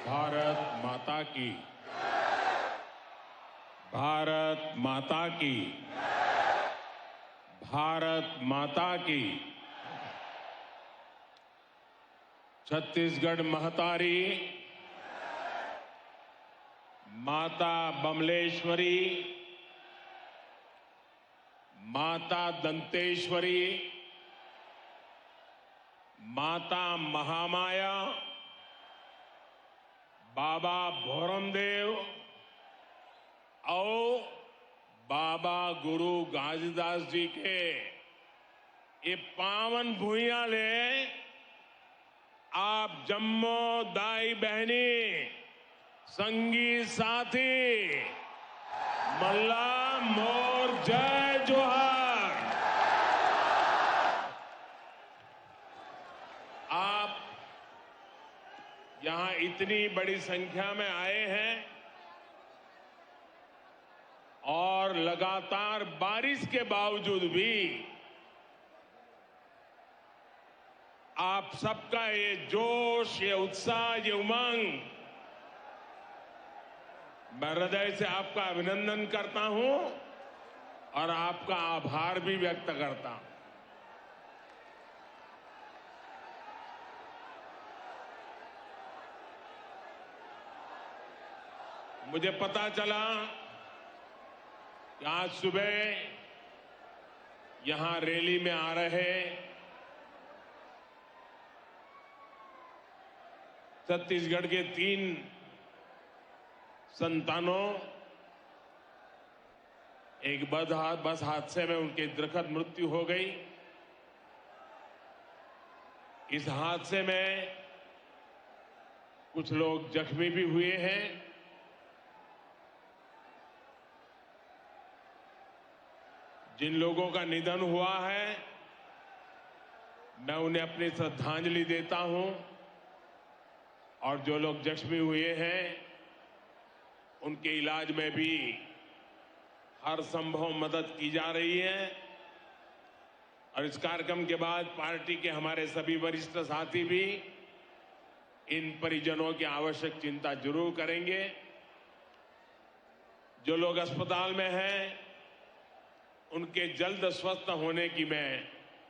भारत माता की। भारत माता की। भारत माता की। छत्तीसगढ़ महतारी माता बमलेश्वरी, माता दंतेश्वरी, माता महामाया, बाबा भोरमदेव और बाबा गुरु घासीदास जी के ये पावन भूइयां ले आप जम्मो दाई बहनी, संगी साथी, मल्ला मोर जय जोहार। आप यहां इतनी बड़ी संख्या में आए हैं और लगातार बारिश के बावजूद भी आप सबका ये जोश, ये उत्साह, ये उमंग, मैं हृदय से आपका अभिनंदन करता हूं और आपका आभार भी व्यक्त करता हूं। मुझे पता चला कि आज सुबह यहां रैली में आ रहे छत्तीसगढ़ के 3 संतानों एक बस हादसे में उनकी दुखद मृत्यु हो गई। इस हादसे में कुछ लोग जख्मी भी हुए हैं। जिन लोगों का निधन हुआ है, मैं उन्हें अपनी श्रद्धांजलि देता हूं और जो लोग जख्मी हुए हैं उनके इलाज में भी हर संभव मदद की जा रही है। और इस कार्यक्रम के बाद पार्टी के हमारे सभी वरिष्ठ साथी भी इन परिजनों की आवश्यक चिंता जरूर करेंगे। जो लोग अस्पताल में हैं उनके जल्द स्वस्थ होने की मैं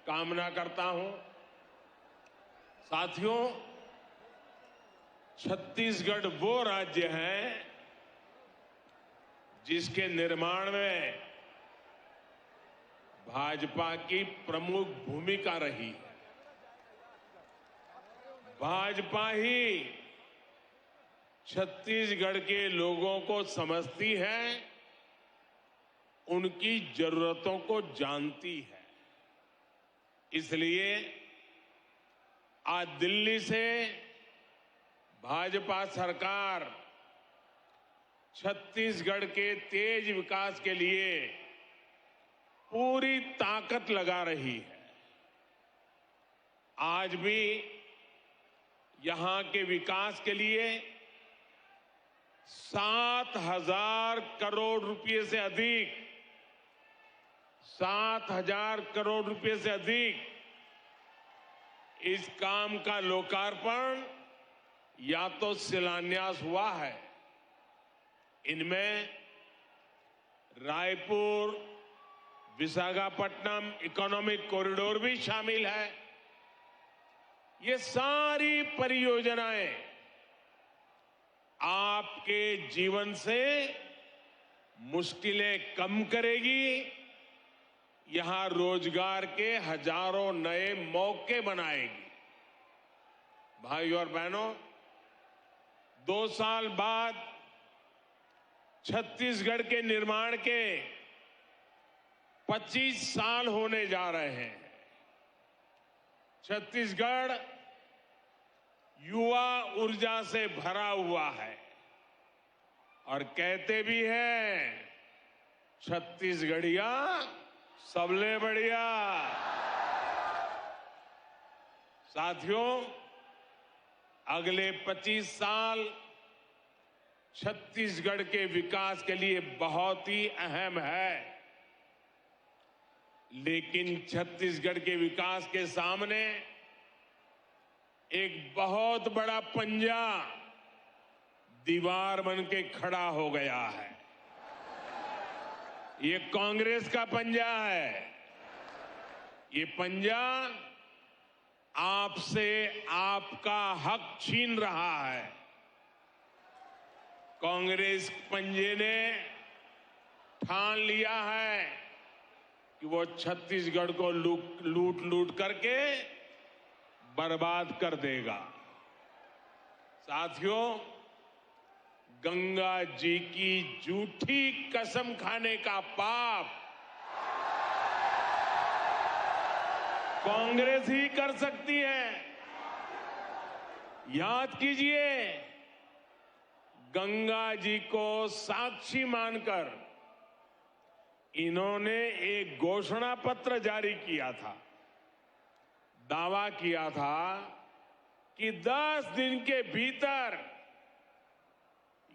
कामना करता हूं। साथियों, छत्तीसगढ़ वो राज्य है जिसके निर्माण में भाजपा की प्रमुख भूमिका रही है। भाजपा ही छत्तीसगढ़ के लोगों को समझती है, उनकी जरूरतों को जानती है। इसलिए आज दिल्ली से भाजपा सरकार छत्तीसगढ़ के तेज विकास के लिए पूरी ताकत लगा रही है। आज भी यहां के विकास के लिए 7,000 करोड़ रुपए से अधिक 7,000 करोड़ रुपए से अधिक इस काम का लोकार्पण या तो शिलान्यास हुआ है। इनमें रायपुर विशाखापट्टनम इकोनॉमिक कॉरिडोर भी शामिल है। ये सारी परियोजनाएं आपके जीवन से मुश्किलें कम करेगी, यहां रोजगार के हजारों नए मौके बनाएगी। भाइयों और बहनों, 2 साल बाद छत्तीसगढ़ के निर्माण के 25 साल होने जा रहे हैं। छत्तीसगढ़ युवा ऊर्जा से भरा हुआ है और कहते भी हैं, छत्तीसगढ़िया सबले बढ़िया। साथियों, अगले 25 साल छत्तीसगढ़ के विकास के लिए बहुत ही अहम है। लेकिन छत्तीसगढ़ के विकास के सामने एक बहुत बड़ा पंजा दीवार बन के खड़ा हो गया है। ये कांग्रेस का पंजा है। ये पंजा आपसे आपका हक छीन रहा है। कांग्रेस पंजे ने ठान लिया है कि वो छत्तीसगढ़ को लूट लूट करके बर्बाद कर देगा। साथियों, गंगा जी की झूठी कसम खाने का पाप कांग्रेस ही कर सकती है। याद कीजिए, गंगा जी को साक्षी मानकर इन्होंने एक घोषणा पत्र जारी किया था। दावा किया था कि 10 दिन के भीतर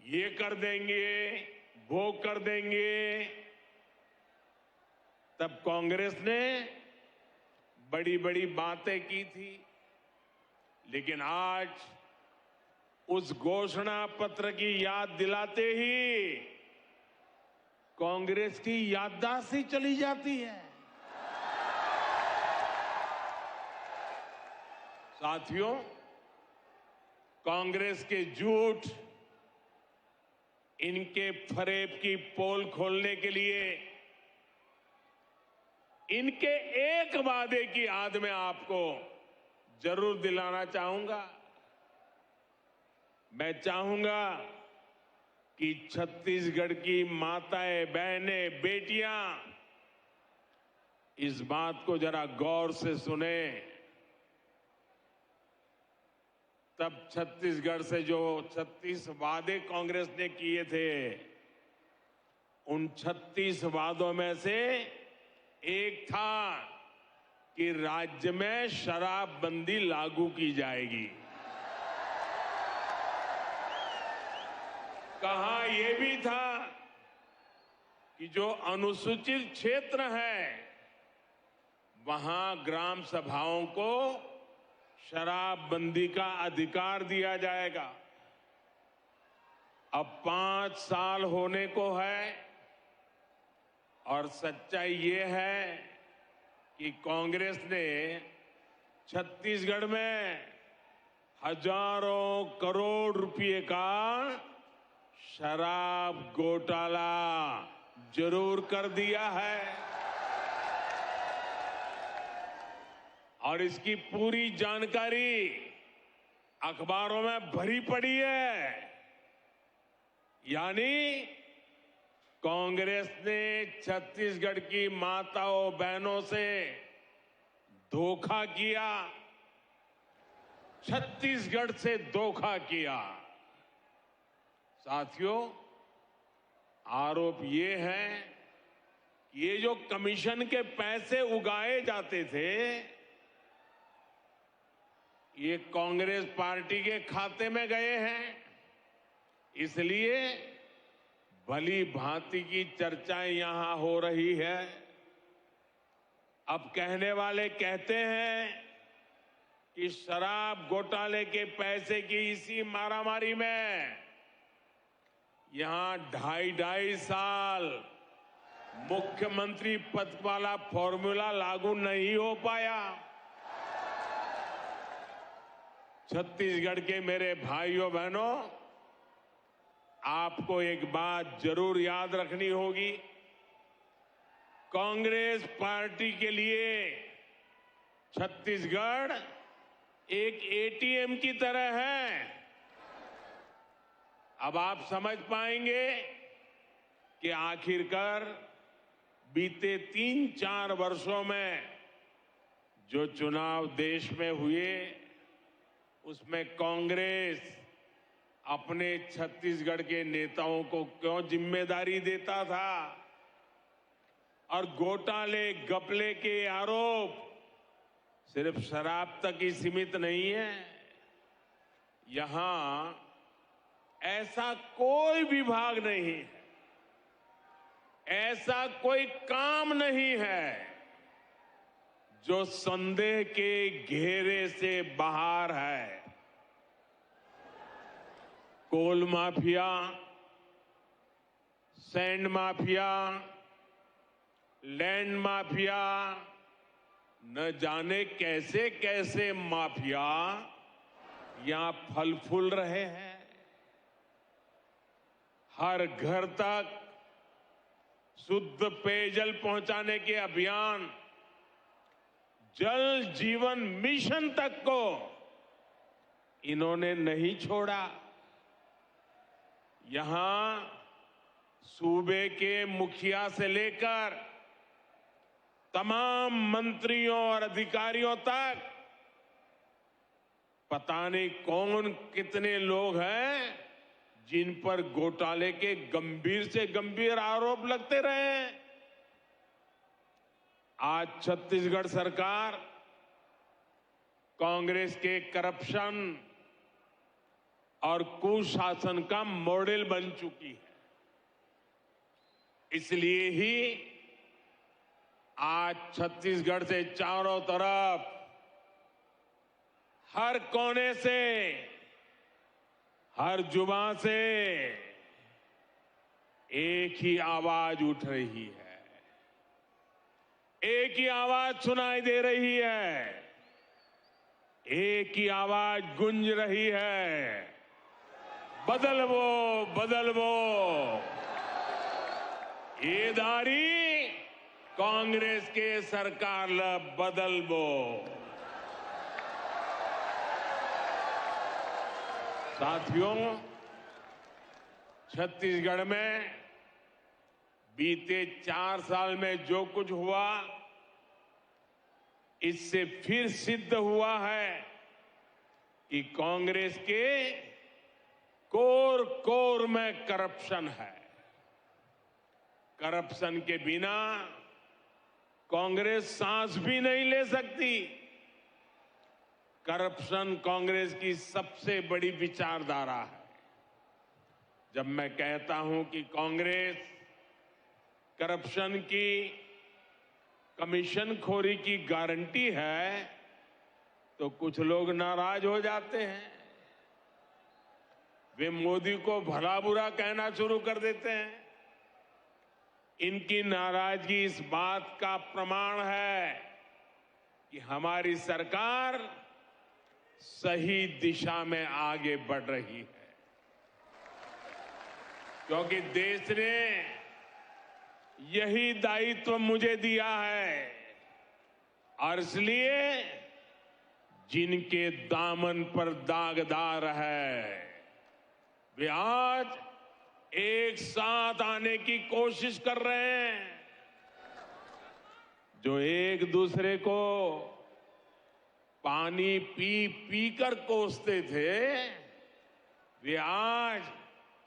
ये कर देंगे, वो कर देंगे। तब कांग्रेस ने बड़ी बड़ी बातें की थी, लेकिन आज उस घोषणा पत्र की याद दिलाते ही कांग्रेस की याददाश्त ही चली जाती है। साथियों, कांग्रेस के झूठ, इनके फरेब की पोल खोलने के लिए इनके एक वादे की याद में आपको जरूर दिलाना चाहूंगा। मैं चाहूंगा कि छत्तीसगढ़ की माताएं, बहनें, बेटियां इस बात को जरा गौर से सुने। तब छत्तीसगढ़ से जो 36 वादे कांग्रेस ने किए थे, उन 36 वादों में से एक था कि राज्य में शराबबंदी लागू की जाएगी। कहा यह भी था कि जो अनुसूचित क्षेत्र है, वहां ग्राम सभाओं को शराबबंदी का अधिकार दिया जाएगा। अब 5 साल होने को है और सच्चाई ये है कि कांग्रेस ने छत्तीसगढ़ में हजारों करोड़ रुपए का शराब घोटाला जरूर कर दिया है और इसकी पूरी जानकारी अखबारों में भरी पड़ी है। यानी कांग्रेस ने छत्तीसगढ़ की माताओं, बहनों से धोखा किया, छत्तीसगढ़ से धोखा किया। साथियों, आरोप ये है कि ये जो कमीशन के पैसे उगाए जाते थे, ये कांग्रेस पार्टी के खाते में गए हैं। इसलिए भली भांति की चर्चाएं यहां हो रही है। अब कहने वाले कहते हैं कि शराब घोटाले के पैसे की इसी मारामारी में यहां 2.5 साल मुख्यमंत्री पद वाला फॉर्मूला लागू नहीं हो पाया। छत्तीसगढ़ के मेरे भाइयों बहनों, आपको एक बात जरूर याद रखनी होगी। कांग्रेस पार्टी के लिए छत्तीसगढ़ एक एटीएम की तरह है। अब आप समझ पाएंगे कि आखिरकार बीते 3-4 वर्षों में जो चुनाव देश में हुए, उसमें कांग्रेस अपने छत्तीसगढ़ के नेताओं को क्यों जिम्मेदारी देता था और घोटाले, घपले के आरोप सिर्फ शराब तक ही सीमित नहीं है। यहां ऐसा कोई विभाग नहीं है, ऐसा कोई काम नहीं है जो संदेह के घेरे से बाहर है। Coal mafia, sand mafia, land mafia, न जाने कैसे कैसे माफिया यहां फल फूल रहे हैं। हर घर तक शुद्ध पेयजल पहुंचाने के अभियान, जल जीवन मिशन तक को इन्होंने नहीं छोड़ा। यहां सूबे के मुखिया से लेकर तमाम मंत्रियों और अधिकारियों तक पता नहीं कौन कितने लोग हैं जिन पर घोटाले के गंभीर से गंभीर आरोप लगते रहे। आज छत्तीसगढ़ सरकार कांग्रेस के करप्शन और कुशासन का मॉडल बन चुकी है। इसलिए ही आज छत्तीसगढ़ से चारों तरफ, हर कोने से, हर जुबान से एक ही आवाज उठ रही है, एक ही आवाज सुनाई दे रही है, एक ही आवाज गूंज रही है, बदलवो बदलवो। ये दारी कांग्रेस के सरकार ला बदलवो। साथियों, छत्तीसगढ़ में बीते 4 साल में जो कुछ हुआ, इससे फिर सिद्ध हुआ है कि कांग्रेस के कोर कोर में करप्शन है। करप्शन के बिना कांग्रेस सांस भी नहीं ले सकती। करप्शन कांग्रेस की सबसे बड़ी विचारधारा है। जब मैं कहता हूं कि कांग्रेस करप्शन की, कमीशन खोरी की गारंटी है, तो कुछ लोग नाराज हो जाते हैं। वे मोदी को भला बुरा कहना शुरू कर देते हैं। इनकी नाराजगी इस बात का प्रमाण है कि हमारी सरकार सही दिशा में आगे बढ़ रही है, क्योंकि देश ने यही दायित्व मुझे दिया है। और इसलिए जिनके दामन पर दागदार है, वे आज एक साथ आने की कोशिश कर रहे हैं। जो एक दूसरे को पानी पी पी कर कोसते थे, वे आज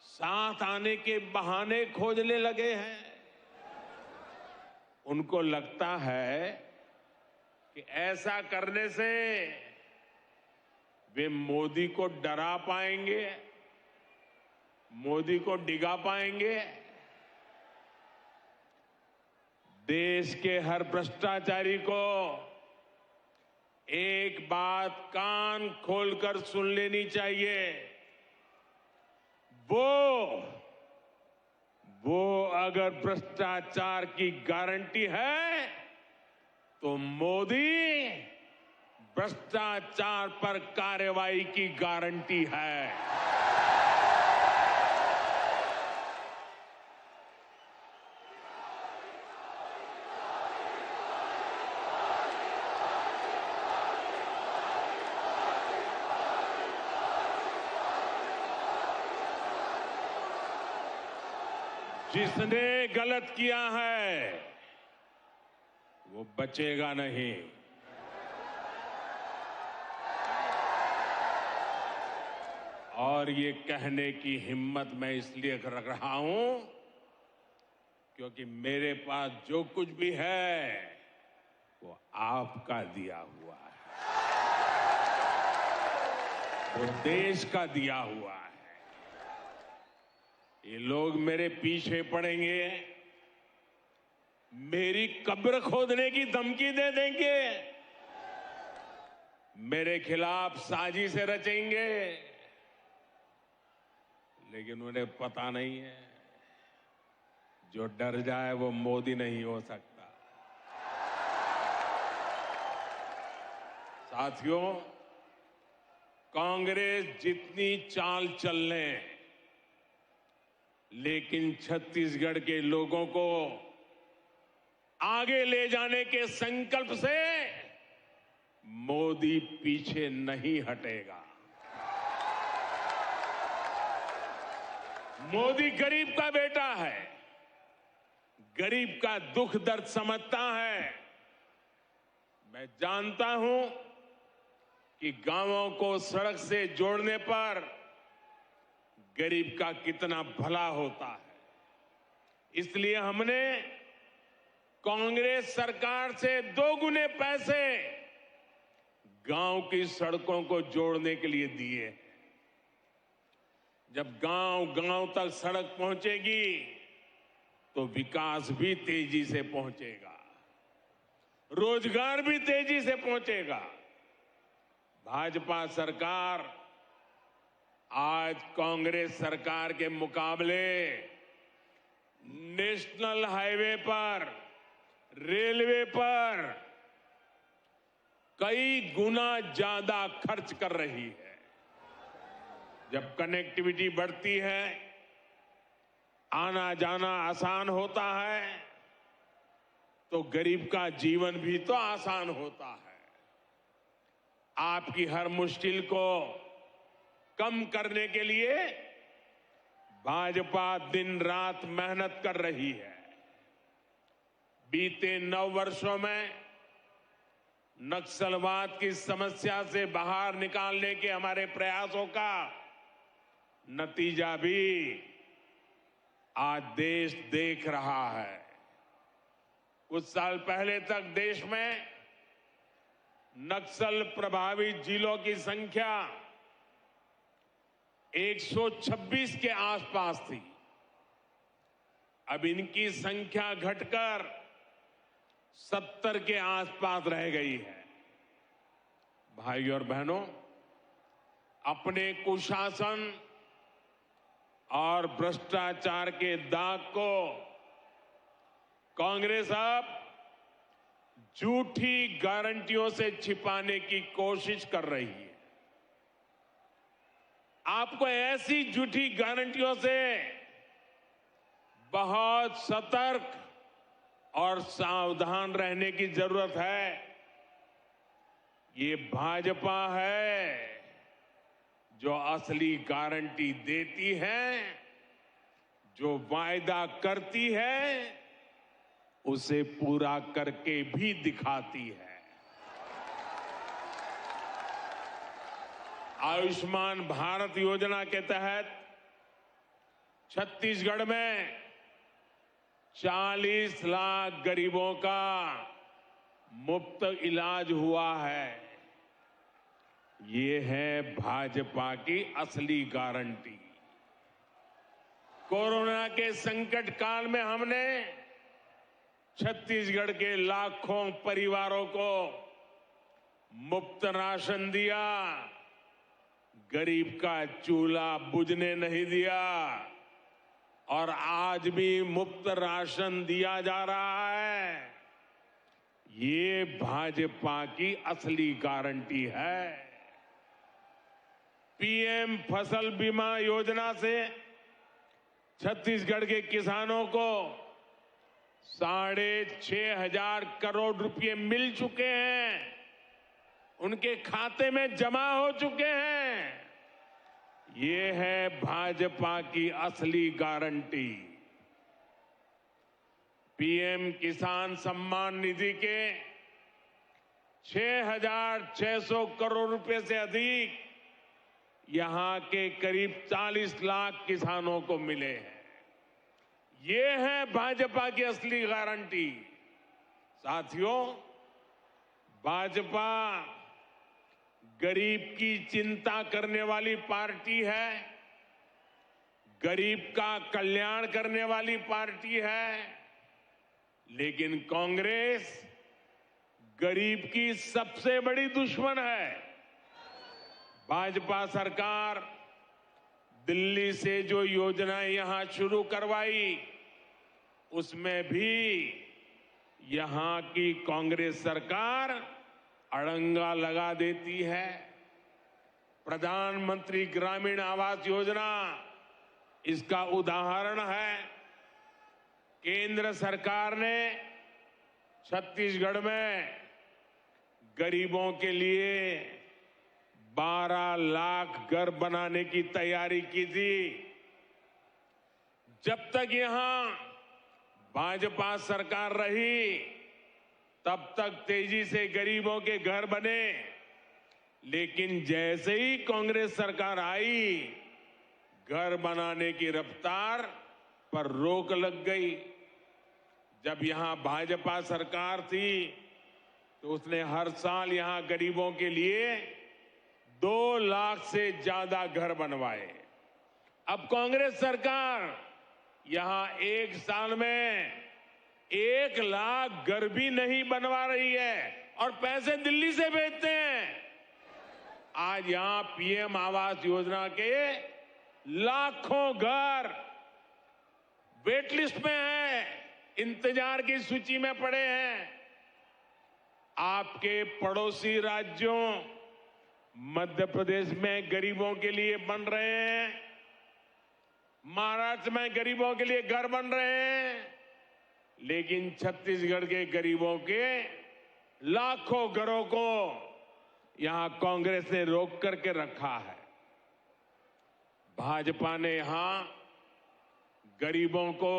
साथ आने के बहाने खोजने लगे हैं। उनको लगता है कि ऐसा करने से वे मोदी को डरा पाएंगे, मोदी को डिगा पाएंगे। देश के हर भ्रष्टाचारी को एक बात कान खोलकर सुन लेनी चाहिए। वो अगर भ्रष्टाचार की गारंटी है, तो मोदी भ्रष्टाचार पर कार्रवाई की गारंटी है। जिसने गलत किया है वो बचेगा नहीं। और ये कहने की हिम्मत मैं इसलिए रख रहा हूं क्योंकि मेरे पास जो कुछ भी है वो आपका दिया हुआ है, वो देश का दिया हुआ है। ये लोग मेरे पीछे पड़ेंगे, मेरी कब्र खोदने की धमकी दे देंगे, मेरे खिलाफ साजिशें रचेंगे। लेकिन उन्हें पता नहीं है, जो डर जाए वो मोदी नहीं हो सकता। साथियों, कांग्रेस जितनी चाल चल ले, लेकिन छत्तीसगढ़ के लोगों को आगे ले जाने के संकल्प से मोदी पीछे नहीं हटेगा। मोदी गरीब का बेटा है, गरीब का दुख दर्द समझता है। मैं जानता हूं कि गांवों को सड़क से जोड़ने पर गरीब का कितना भला होता है। इसलिए हमने कांग्रेस सरकार से 2 गुने पैसे गांव की सड़कों को जोड़ने के लिए दिए हैं। जब गांव-गांव तक सड़क पहुंचेगी तो विकास भी तेजी से पहुंचेगा, रोजगार भी तेजी से पहुंचेगा। भाजपा सरकार आज कांग्रेस सरकार के मुकाबले नेशनल हाईवे पर, रेलवे पर कई गुना ज्यादा खर्च कर रही है। जब कनेक्टिविटी बढ़ती है, आना जाना आसान होता है, तो गरीब का जीवन भी तो आसान होता है। आपकी हर मुश्किल को कम करने के लिए भाजपा दिन रात मेहनत कर रही है। बीते 9 वर्षों में नक्सलवाद की समस्या से बाहर निकालने के हमारे प्रयासों का नतीजा भी आज देश देख रहा है। कुछ साल पहले तक देश में नक्सल प्रभावित जिलों की संख्या 126 के आसपास थी। अब इनकी संख्या घटकर 70 के आसपास रह गई है। भाई और बहनों, अपने कुशासन और भ्रष्टाचार के दाग को कांग्रेस अब झूठी गारंटियों से छिपाने की कोशिश कर रही है। आपको ऐसी झूठी गारंटियों से बहुत सतर्क और सावधान रहने की जरूरत है। ये भाजपा है जो असली गारंटी देती है, जो वायदा करती है उसे पूरा करके भी दिखाती है। आयुष्मान भारत योजना के तहत छत्तीसगढ़ में 40 लाख गरीबों का मुफ्त इलाज हुआ है। ये है भाजपा की असली गारंटी। कोरोना के संकट काल में हमने छत्तीसगढ़ के लाखों परिवारों को मुफ्त राशन दिया, गरीब का चूल्हा बुझने नहीं दिया और आज भी मुफ्त राशन दिया जा रहा है। ये भाजपा की असली गारंटी है। पीएम फसल बीमा योजना से छत्तीसगढ़ के किसानों को 6,500 करोड़ रुपए मिल चुके हैं, उनके खाते में जमा हो चुके हैं। ये है भाजपा की असली गारंटी। पीएम किसान सम्मान निधि के 6,600 करोड़ रुपए से अधिक यहां के करीब 40 लाख किसानों को मिले हैं। ये है भाजपा की असली गारंटी। साथियों, भाजपा गरीब की चिंता करने वाली पार्टी है, गरीब का कल्याण करने वाली पार्टी है, लेकिन कांग्रेस गरीब की सबसे बड़ी दुश्मन है। भाजपा सरकार दिल्ली से जो योजनाएं यहां शुरू करवाई, उसमें भी यहां की कांग्रेस सरकार अड़ंगा लगा देती है। प्रधानमंत्री ग्रामीण आवास योजना इसका उदाहरण है। केंद्र सरकार ने छत्तीसगढ़ में गरीबों के लिए 12 लाख घर बनाने की तैयारी की थी। जब तक यहां भाजपा सरकार रही, तब तक तेजी से गरीबों के घर बने, लेकिन जैसे ही कांग्रेस सरकार आई, घर बनाने की रफ्तार पर रोक लग गई। जब यहां भाजपा सरकार थी, तो उसने हर साल यहां गरीबों के लिए 2 लाख से ज्यादा घर बनवाए। अब कांग्रेस सरकार यहां एक साल में 1 लाख घर भी नहीं बनवा रही है और पैसे दिल्ली से भेजते हैं। आज यहां पीएम आवास योजना के लाखों घर वेटलिस्ट में हैं, इंतजार की सूची में पड़े हैं। आपके पड़ोसी राज्यों मध्य प्रदेश में गरीबों के लिए बन रहे हैं, महाराष्ट्र में गरीबों के लिए घर बन रहे हैं, लेकिन छत्तीसगढ़ के गरीबों के लाखों घरों को यहां कांग्रेस ने रोक करके रखा है। भाजपा ने यहां गरीबों को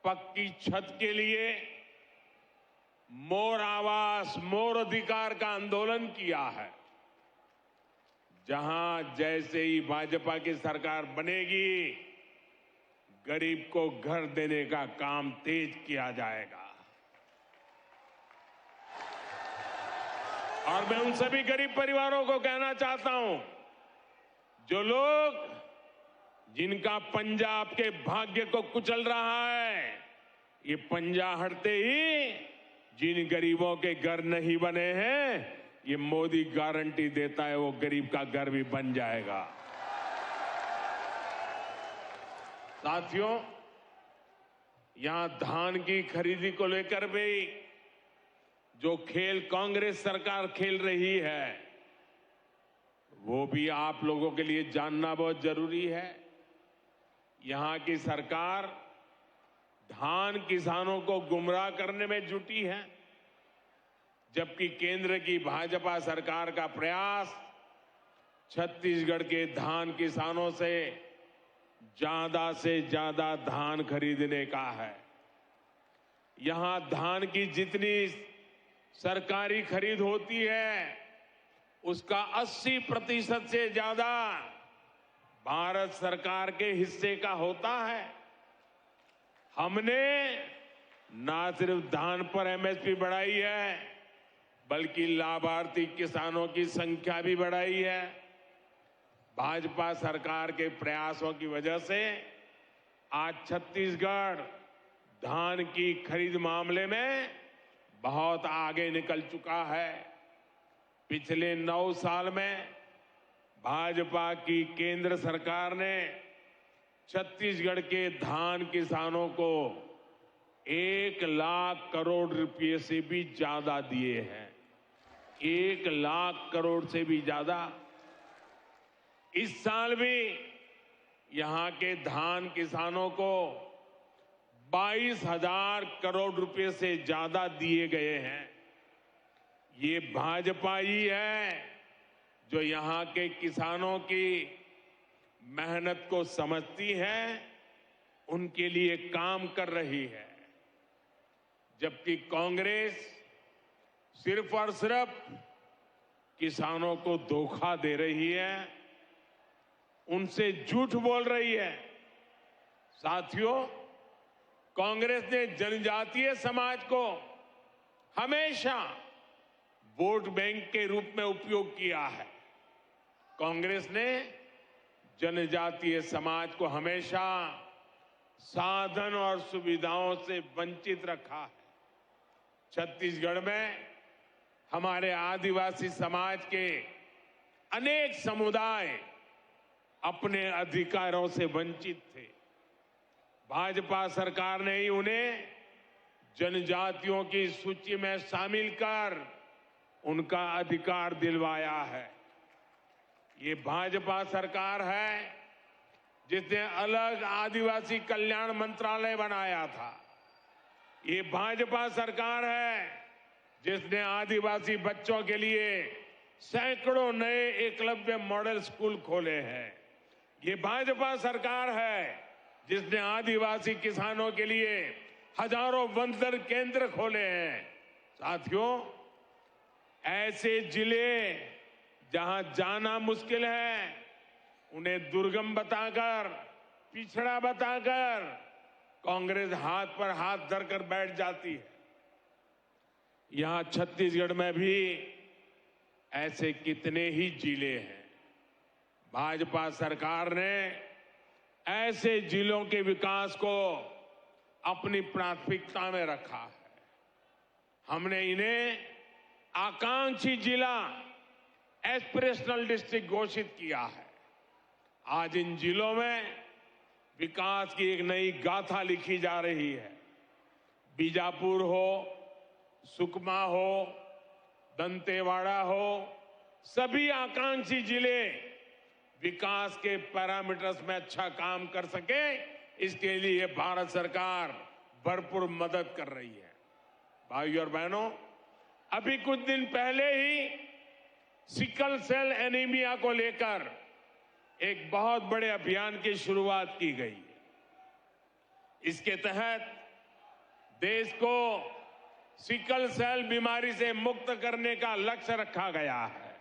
पक्की छत के लिए मोर आवास, मोर अधिकार का आंदोलन किया है। जहां जैसे ही भाजपा की सरकार बनेगी, गरीब को घर देने का काम तेज किया जाएगा। और मैं उन सभी गरीब परिवारों को कहना चाहता हूं, जो लोग जिनका पंजा आपके भाग्य को कुचल रहा है, ये पंजा हटते ही जिन गरीबों के घर नहीं बने हैं, ये मोदी गारंटी देता है वो गरीब का घर भी बन जाएगा। साथियों, यहां धान की खरीदी को लेकर भी जो खेल कांग्रेस सरकार खेल रही है, वो भी आप लोगों के लिए जानना बहुत जरूरी है। यहां की सरकार धान किसानों को गुमराह करने में जुटी है, जबकि केंद्र की भाजपा सरकार का प्रयास छत्तीसगढ़ के धान किसानों से ज्यादा धान खरीदने का है। यहां धान की जितनी सरकारी खरीद होती है, उसका 80% से ज्यादा भारत सरकार के हिस्से का होता है। हमने ना सिर्फ धान पर एमएसपी बढ़ाई है, बल्कि लाभार्थी किसानों की संख्या भी बढ़ाई है। भाजपा सरकार के प्रयासों की वजह से आज छत्तीसगढ़ धान की खरीद मामले में बहुत आगे निकल चुका है। पिछले 9 साल में भाजपा की केंद्र सरकार ने छत्तीसगढ़ के धान किसानों को 1 लाख करोड़ रुपए से भी ज्यादा दिए हैं। 1 लाख करोड़ से भी ज्यादा। इस साल भी यहां के धान किसानों को 22,000 करोड़ रुपए से ज्यादा दिए गए हैं। ये भाजपा ही है जो यहां के किसानों की मेहनत को समझती है, उनके लिए काम कर रही है। जबकि कांग्रेस सिर्फ और सिर्फ किसानों को धोखा दे रही है, उनसे झूठ बोल रही है। साथियों, कांग्रेस ने जनजातीय समाज को हमेशा वोट बैंक के रूप में उपयोग किया है। कांग्रेस ने जनजातीय समाज को हमेशा साधन और सुविधाओं से वंचित रखा है। छत्तीसगढ़ में हमारे आदिवासी समाज के अनेक समुदाय अपने अधिकारों से वंचित थे। भाजपा सरकार ने ही उन्हें जनजातियों की सूची में शामिल कर उनका अधिकार दिलवाया है। ये भाजपा सरकार है जिसने अलग आदिवासी कल्याण मंत्रालय बनाया था। ये भाजपा सरकार है जिसने आदिवासी बच्चों के लिए सैकड़ों नए एकलव्य मॉडल स्कूल खोले हैं। ये भाजपा सरकार है जिसने आदिवासी किसानों के लिए हजारों वनधन केंद्र खोले हैं। साथियों, ऐसे जिले जहां जाना मुश्किल है उन्हें दुर्गम बताकर, पिछड़ा बताकर कांग्रेस हाथ पर हाथ धरकर बैठ जाती है। यहां छत्तीसगढ़ में भी ऐसे कितने ही जिले हैं। भाजपा सरकार ने ऐसे जिलों के विकास को अपनी प्राथमिकता में रखा है। हमने इन्हें आकांक्षी जिला, एस्पिरेशनल डिस्ट्रिक्ट घोषित किया है। आज इन जिलों में विकास की एक नई गाथा लिखी जा रही है। बीजापुर हो, सुकमा हो, दंतेवाड़ा हो, सभी आकांक्षी जिले विकास के पैरामीटर्स में अच्छा काम कर सके, इसके लिए भारत सरकार भरपूर मदद कर रही है। भाइयों और बहनों, अभी कुछ दिन पहले ही सिकल सेल एनीमिया को लेकर एक बहुत बड़े अभियान की शुरुआत की गई है। इसके तहत देश को सिकल सेल बीमारी से मुक्त करने का लक्ष्य रखा गया है।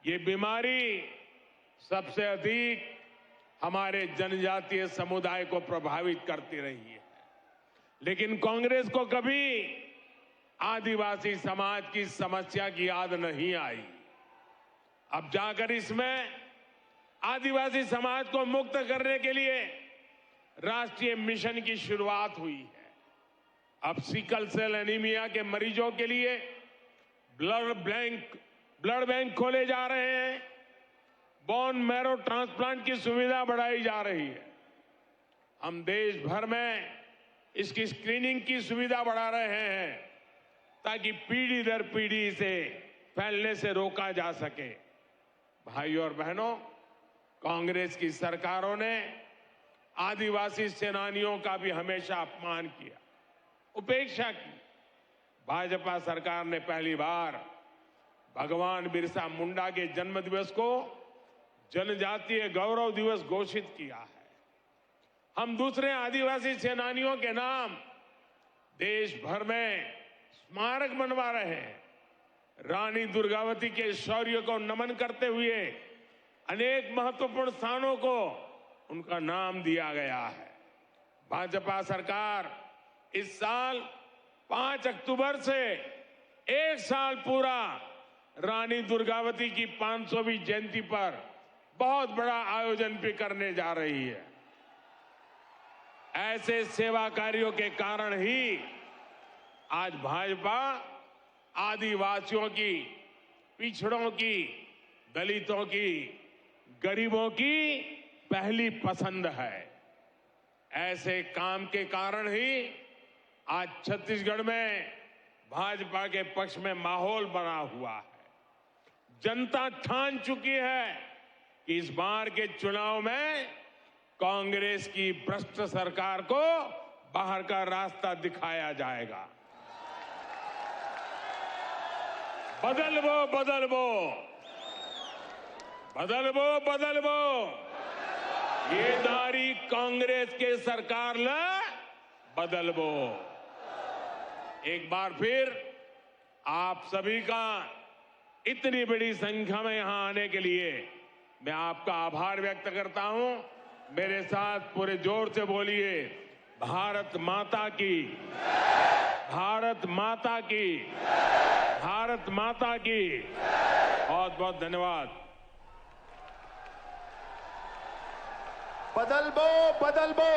ये बीमारी सबसे अधिक हमारे जनजातीय समुदाय को प्रभावित करती रही है, लेकिन कांग्रेस को कभी आदिवासी समाज की समस्या की याद नहीं आई। अब जाकर इसमें आदिवासी समाज को मुक्त करने के लिए राष्ट्रीय मिशन की शुरुआत हुई है। अब सिकल सेल एनीमिया के मरीजों के लिए ब्लड बैंक खोले जा रहे हैं। बोन मैरो ट्रांसप्लांट की सुविधा बढ़ाई जा रही है। हम देश भर में इसकी स्क्रीनिंग की सुविधा बढ़ा रहे हैं ताकि पीढ़ी दर पीढ़ी इसे फैलने से रोका जा सके। भाइयों और बहनों, कांग्रेस की सरकारों ने आदिवासी सेनानियों का भी हमेशा अपमान किया, उपेक्षा की। भाजपा सरकार ने पहली बार भगवान बिरसा मुंडा के जन्म दिवस को जनजातीय गौरव दिवस घोषित किया है। हम दूसरे आदिवासी सेनानियों के नाम देश भर में स्मारक बनवा रहे हैं। रानी दुर्गावती के शौर्य को नमन करते हुए अनेक महत्वपूर्ण स्थानों को उनका नाम दिया गया है। भाजपा सरकार इस साल 5 अक्टूबर से एक साल पूरा रानी दुर्गावती की 500वीं जयंती पर बहुत बड़ा आयोजन भी करने जा रही है। ऐसे सेवा कार्यों के कारण ही आज भाजपा आदिवासियों की, पिछड़ों की, दलितों की, गरीबों की पहली पसंद है। ऐसे काम के कारण ही आज छत्तीसगढ़ में भाजपा के पक्ष में माहौल बना हुआ है। जनता ठान चुकी है कि इस बार के चुनाव में कांग्रेस की भ्रष्ट सरकार को बाहर का रास्ता दिखाया जाएगा। बदलवो बदलवो बदलवो बदलवो ये दारी कांग्रेस के सरकार ला बदलवो। एक बार फिर आप सभी का इतनी बड़ी संख्या में यहां आने के लिए मैं आपका आभार व्यक्त करता हूं। मेरे साथ पूरे जोर से बोलिए, भारत माता की, भारत माता की, भारत माता की। बहुत बहुत धन्यवाद। बदलबो बदलबो।